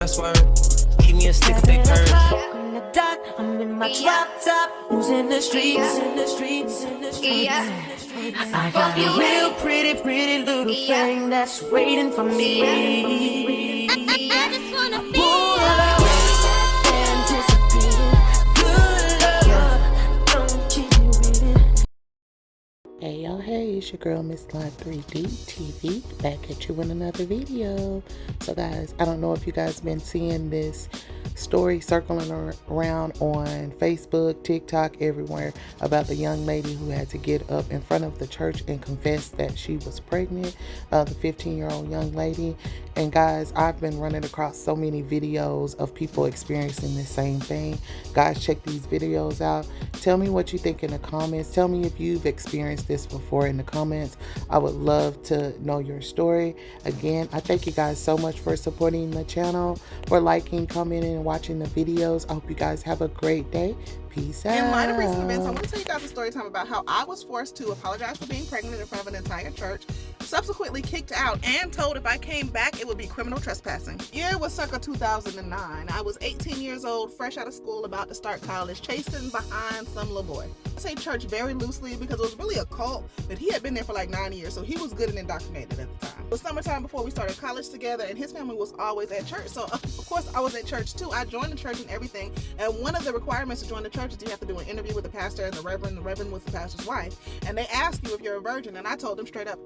That's why keep me a stick of big purse. In the dark, I'm in my drop top. Who's in the streets? In the streets. In the streets. I got a real pretty little thing that's waiting for me. I just wanna be Hey y'all, hey, it's your girl Miss Live 3D TV back at you with another video. So guys, I don't know if you guys been seeing this story circling around on Facebook, TikTok, everywhere about the young lady who had to get up in front of the church and confess that she was pregnant, the 15-year-old young lady. And guys, I've been running across so many videos of people experiencing the same thing. Guys, check these videos out. Tell me what you think in the comments. Tell me if you've experienced this before in the comments. I would love to know your story. Again, I thank you guys so much for supporting the channel, for liking, commenting, and watching the videos. I hope you guys have a great day. Peace out. In light of recent events, I want to tell you guys a story time about how I was forced to apologize for being pregnant in front of an entire church, subsequently kicked out, and told if I came back it would be criminal trespassing. Year was circa 2009. I was 18 years old, fresh out of school, about to start college, chasing behind some little boy. I say church very loosely because it was really a cult, but he had been there for like 9 years, so he was good and indoctrinated at the time. It was summertime before we started college together, and his family was always at church, so of course I was at church too. I joined the church and everything, and one of the requirements to join the church is you have to do an interview with the pastor and the reverend with the pastor's wife, and they ask you if you're a virgin, and I told them straight up,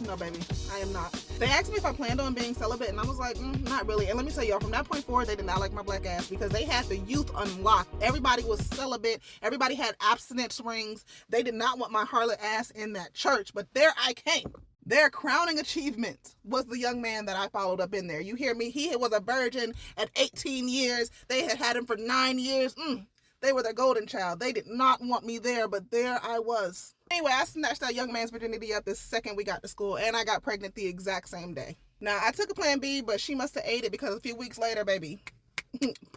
no baby, I am not. They asked me if I planned on being celibate, and I was like, not really. And let me tell y'all, from that point forward, they did not like my black ass because they had the youth unlocked. Everybody was celibate. Everybody had abstinence rings. They did not want my harlot ass in that church, but there I came. Their crowning achievement was the young man that I followed up in there. You hear me? He was a virgin at 18 years. They had had him for 9 years. They were their golden child. They did not want me there, but there I was. Anyway, I snatched that young man's virginity up the second we got to school, and I got pregnant the exact same day. Now, I took a plan B, but she must have ate it because a few weeks later, baby,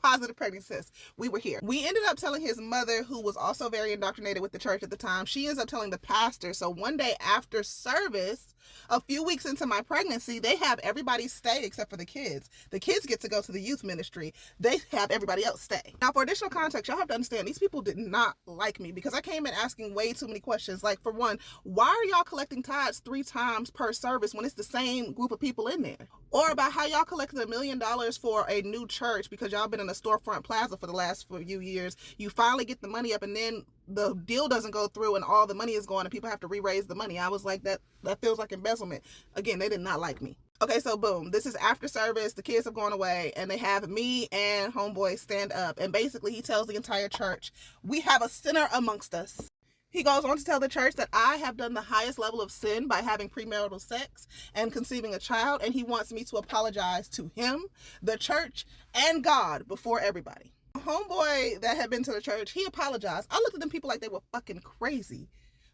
positive pregnancy test. We were here. We ended up telling his mother, who was also very indoctrinated with the church at the time. She ends up telling the pastor. So one day after service, a few weeks into my pregnancy, they have everybody stay except for the kids. The kids get to go to the youth ministry. They have everybody else stay. Now, for additional context, y'all have to understand, these people did not like me because I came in asking way too many questions. Like, for one, why are y'all collecting tithes 3 times per service when it's the same group of people in there? Or about how y'all collected $1 million for a new church because y'all been in a storefront plaza for the last few years. You finally get the money up, and then the deal doesn't go through and all the money is gone and people have to re-raise the money. I was like, that feels like embezzlement. Again, they did not like me. Okay, so boom, this is after service. The kids have gone away, and they have me and homeboy stand up, and basically he tells the entire church, we have a sinner amongst us. He goes on to tell the church that I have done the highest level of sin by having premarital sex and conceiving a child, and he wants me to apologize to him, the church, and God before everybody. A homeboy that had been to the church, he apologized. I looked at them people like they were fucking crazy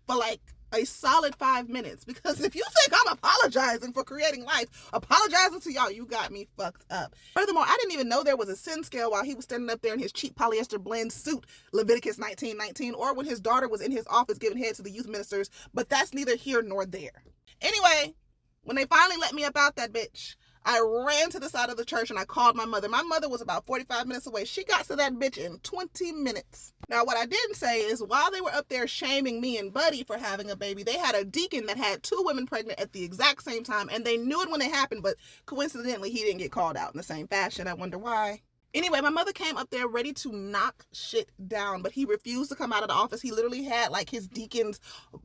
for like a solid 5 minutes, because if you think I'm apologizing for creating life, apologizing to y'all, you got me fucked up. Furthermore, I didn't even know there was a sin scale while he was standing up there in his cheap polyester blend suit, Leviticus 19:19, or when his daughter was in his office giving head to the youth ministers, but that's neither here nor there. Anyway, when they finally let me up out that bitch, I ran to the side of the church and I called my mother. My mother was about 45 minutes away. She got to that bitch in 20 minutes. Now, what I didn't say is while they were up there shaming me and Buddy for having a baby, they had a deacon that had 2 women pregnant at the exact same time, and they knew it when it happened, but coincidentally, he didn't get called out in the same fashion. I wonder why. Anyway, my mother came up there ready to knock shit down, but he refused to come out of the office. He literally had like his deacons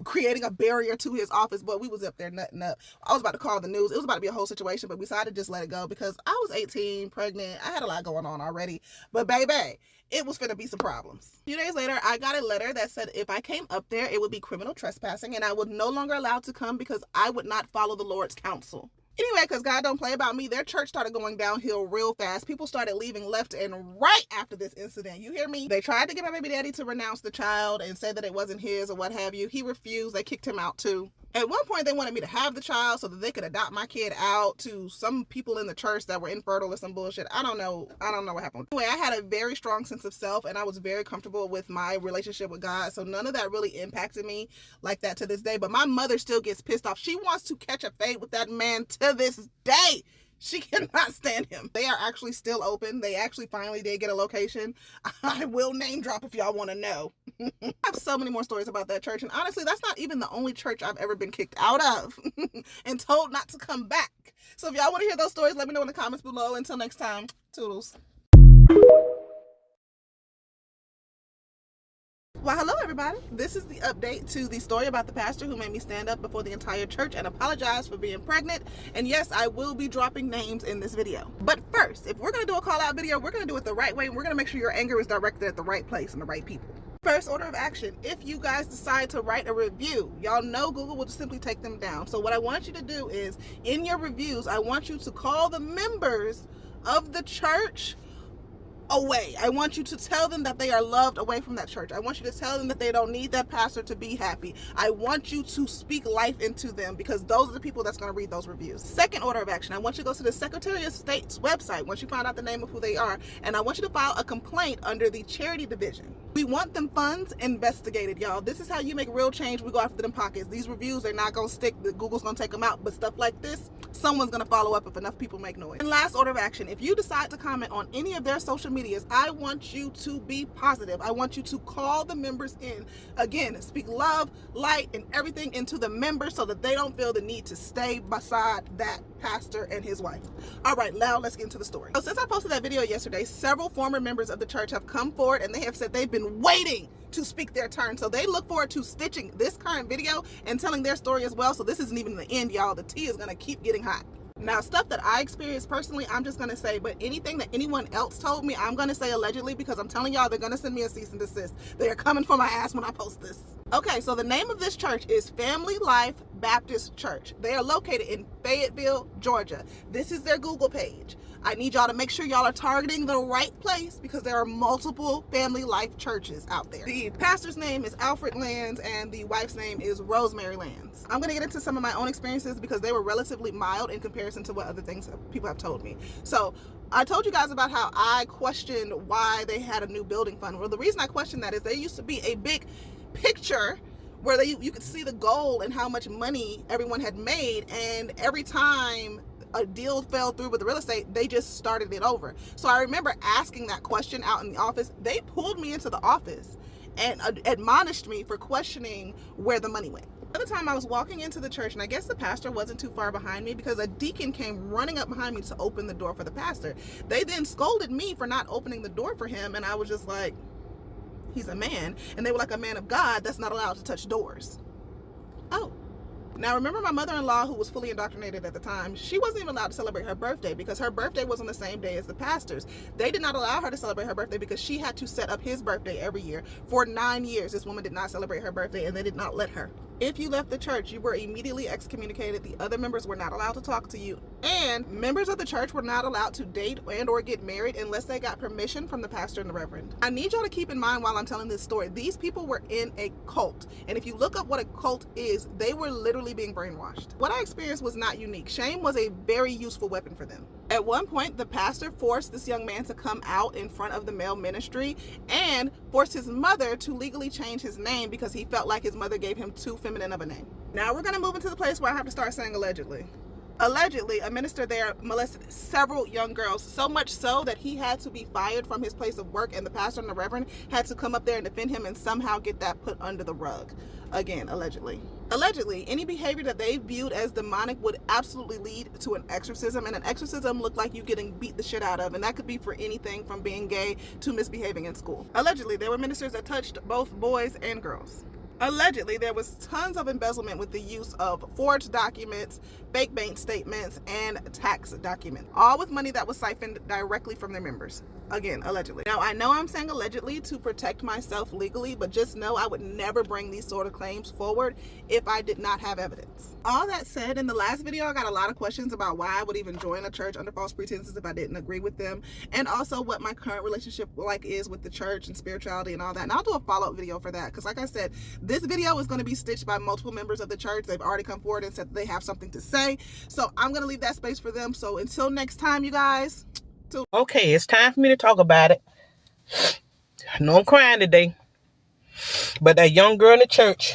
creating a barrier to his office, but we was up there nutting up. I was about to call the news. It was about to be a whole situation, but we decided to just let it go because I was 18, pregnant. I had a lot going on already, but baby, it was finna be some problems. A few days later, I got a letter that said if I came up there, it would be criminal trespassing, and I was no longer allowed to come because I would not follow the Lord's counsel. Anyway, because God don't play about me, their church started going downhill real fast. People started leaving left and right after this incident. You hear me? They tried to get my baby daddy to renounce the child and say that it wasn't his or what have you. He refused. They kicked him out too. At one point, they wanted me to have the child so that they could adopt my kid out to some people in the church that were infertile or some bullshit. I don't know what happened. Anyway, I had a very strong sense of self, and I was very comfortable with my relationship with God, so none of that really impacted me like that to this day. But my mother still gets pissed off. She wants to catch a fade with that man to this day. She cannot stand him. They are actually still open. They actually finally did get a location. I will name drop if y'all want to know. I have so many more stories about that church. And honestly, that's not even the only church I've ever been kicked out of and told not to come back. So if y'all want to hear those stories, let me know in the comments below. Until next time, toodles. Well, hello everybody. This is the update to the story about the pastor who made me stand up before the entire church and apologize for being pregnant. And yes, I will be dropping names in this video. But first, if we're going to do a call out video, we're going to do it the right way. And we're going to make sure your anger is directed at the right place and the right people. First order of action, if you guys decide to write a review, y'all know Google will just simply take them down. So what I want you to do is, in your reviews, I want you to call the members of the church away. I want you to tell them that they are loved away from that church. I want you to tell them that they don't need that pastor to be happy. I want you to speak life into them, because those are the people that's going to read those reviews. Second order of action, I want you to go to the Secretary of State's website once you find out the name of who they are, and I want you to file a complaint under the charity division. We want them funds investigated, y'all. This is how you make real change. We go after them pockets. These reviews, they're not going to stick. Google's going to take them out, but stuff like this, someone's going to follow up if enough people make noise. And last order of action, if you decide to comment on any of their social medias, I want you to be positive. I want you to call the members in. Again, speak love, light, and everything into the members so that they don't feel the need to stay beside that pastor and his wife. All right, now let's get into the story. So since I posted that video yesterday, several former members of the church have come forward and they have said they've been waiting to speak their turn. So they look forward to stitching this current video and telling their story as well. So this isn't even the end, y'all. The tea is going to keep getting hot. Now, stuff that I experienced personally, I'm just going to say, but anything that anyone else told me, I'm going to say allegedly, because I'm telling y'all, they're going to send me a cease and desist. They are coming for my ass when I post this. Okay, so the name of this church is Family Life Baptist Church. They are located in Fayetteville, Georgia. This is their Google page. I need y'all to make sure y'all are targeting the right place, because there are multiple Family Life churches out there. The pastor's name is Alfred Lands and the wife's name is Rosemary Lands. I'm going to get into some of my own experiences because they were relatively mild in comparison to what other things people have told me. So I told you guys about how I questioned why they had a new building fund. Well, the reason I questioned that is there used to be a big picture where you could see the goal and how much money everyone had made, and every time a deal fell through with the real estate, they just started it over. So I remember asking that question out in the office. They pulled me into the office and admonished me for questioning where the money went. Another time I was walking into the church, and I guess the pastor wasn't too far behind me because a deacon came running up behind me to open the door for the pastor. They then scolded me for not opening the door for him, and I was just like, he's a man. And they were like, a man of God that's not allowed to touch doors. Oh. Now, remember my mother-in-law, who was fully indoctrinated at the time, she wasn't even allowed to celebrate her birthday because her birthday was on the same day as the pastor's. They did not allow her to celebrate her birthday because she had to set up his birthday every year. For 9 years, this woman did not celebrate her birthday, and they did not let her. If you left the church, you were immediately excommunicated. The other members were not allowed to talk to you, and members of the church were not allowed to date and or get married unless they got permission from the pastor and the reverend. I need y'all to keep in mind while I'm telling this story, these people were in a cult, and if you look up what a cult is, they were literally being brainwashed. What I experienced was not unique. Shame was a very useful weapon for them. At one point, the pastor forced this young man to come out in front of the male ministry and forced his mother to legally change his name because he felt like his mother gave him too feminine of a name. Now we're going to move into the place where I have to start saying allegedly. Allegedly, a minister there molested several young girls, so much so that he had to be fired from his place of work, and the pastor and the reverend had to come up there and defend him and somehow get that put under the rug. Again, allegedly. Allegedly, any behavior that they viewed as demonic would absolutely lead to an exorcism, and an exorcism looked like you getting beat the shit out of, and that could be for anything from being gay to misbehaving in school. Allegedly, there were ministers that touched both boys and girls. Allegedly, there was tons of embezzlement with the use of forged documents, fake bank statements, and tax documents, all with money that was siphoned directly from their members. Again, allegedly. Now, I know I'm saying allegedly to protect myself legally, but just know I would never bring these sort of claims forward if I did not have evidence. All that said, in the last video, I got a lot of questions about why I would even join a church under false pretenses if I didn't agree with them, and also what my current relationship is with the church and spirituality and all that. And I'll do a follow-up video for that, because like I said, this video is going to be stitched by multiple members of the church. They've already come forward and said that they have something to say, so I'm going to leave that space for them. So until next time, you guys. Okay, it's time for me to talk about it. I know I'm crying today, but that young girl in the church,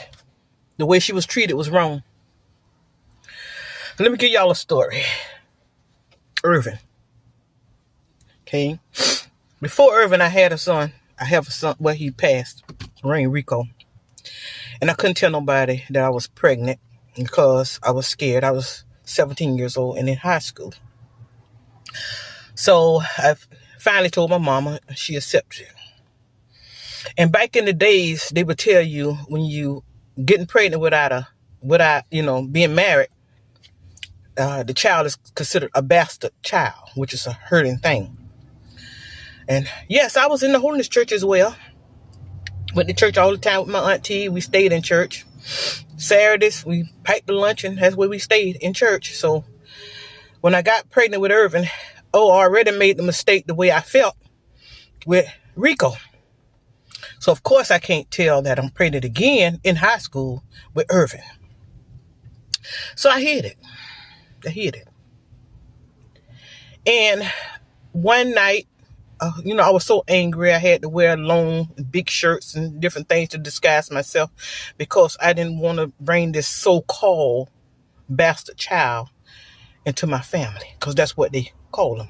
the way she was treated was wrong. Let me give y'all a story. Irvin. Okay. Before Irvin, I had a son. I have a son. Well, he passed. Named Rico. And I couldn't tell nobody that I was pregnant because I was scared. I was 17 years old and in high school. So I finally told my mama. She accepted it. And back in the days, they would tell you when you getting pregnant without being married, the child is considered a bastard child, which is a hurting thing. And yes, I was in the holiness church as well. Went to church all the time with my auntie. We stayed in church. Saturdays, we packed the lunch and that's where we stayed in church. So when I got pregnant with Irvin, I already made the mistake the way I felt with Rico. So of course I can't tell that I'm pregnant again in high school with Irvin. So I hid it. And one night, I was so angry. I had to wear long, big shirts and different things to disguise myself because I didn't want to bring this so-called bastard child into my family because that's what they call them.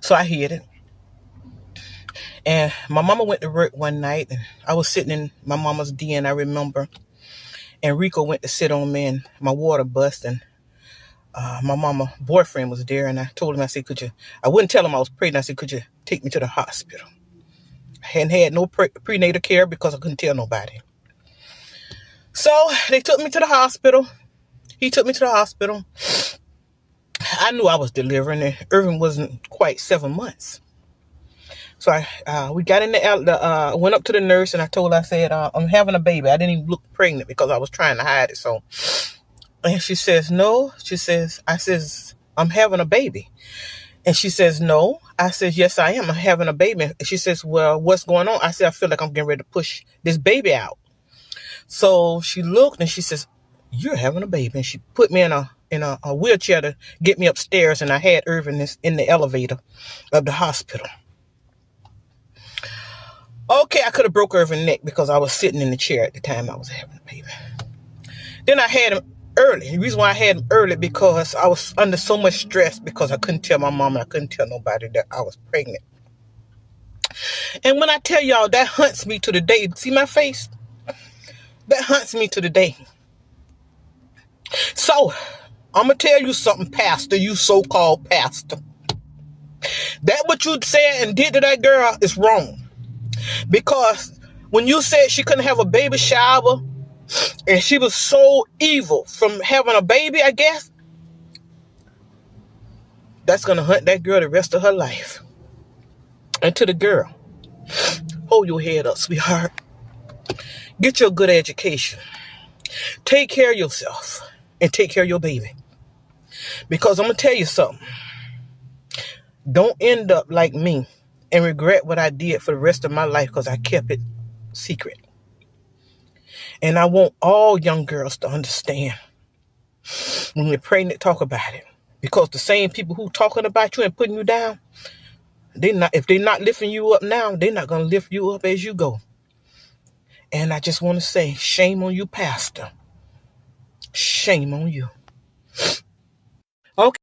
So I hid it. And my mama went to work one night and I was sitting in my mama's den, I remember. And Rico went to sit on me and my water bust and my mama boyfriend was there, and I told him, I said, I wouldn't tell him I was pregnant. I said, could you take me to the hospital? I hadn't had no prenatal care because I couldn't tell nobody. So they took me to the hospital. He took me to the hospital. I knew I was delivering, and Irvin wasn't quite 7 months. So we got in went up to the nurse, and I told her, I said, I'm having a baby. I didn't even look pregnant because I was trying to hide it. So, and she says, no. I says, I'm having a baby. And she says, no. I says, yes, I am. I'm having a baby. And she says, well, what's going on? I said, I feel like I'm getting ready to push this baby out. So she looked and she says, you're having a baby. And she put me in a wheelchair to get me upstairs. And I had Irvin in the elevator of the hospital. Okay, I could have broke Irvin's neck because I was sitting in the chair at the time I was having a baby. Then I had him early. The reason why I had him early because I was under so much stress because I couldn't tell my mom and I couldn't tell nobody that I was pregnant. And when I tell y'all, that haunts me to the day. See my face? That haunts me to the day. So, I'm going to tell you something, pastor, you so-called pastor. That what you said and did to that girl is wrong. Because when you said she couldn't have a baby shower, and she was so evil from having a baby, I guess, that's going to haunt that girl the rest of her life. And to the girl, hold your head up, sweetheart. Get your good education. Take care of yourself and take care of your baby. Because I'm going to tell you something. Don't end up like me and regret what I did for the rest of my life because I kept it secret. And I want all young girls to understand when you're pregnant, talk about it. Because the same people who talking about you and putting you down, if they're not lifting you up now, they're not going to lift you up as you go. And I just want to say, shame on you, pastor. Shame on you. Okay.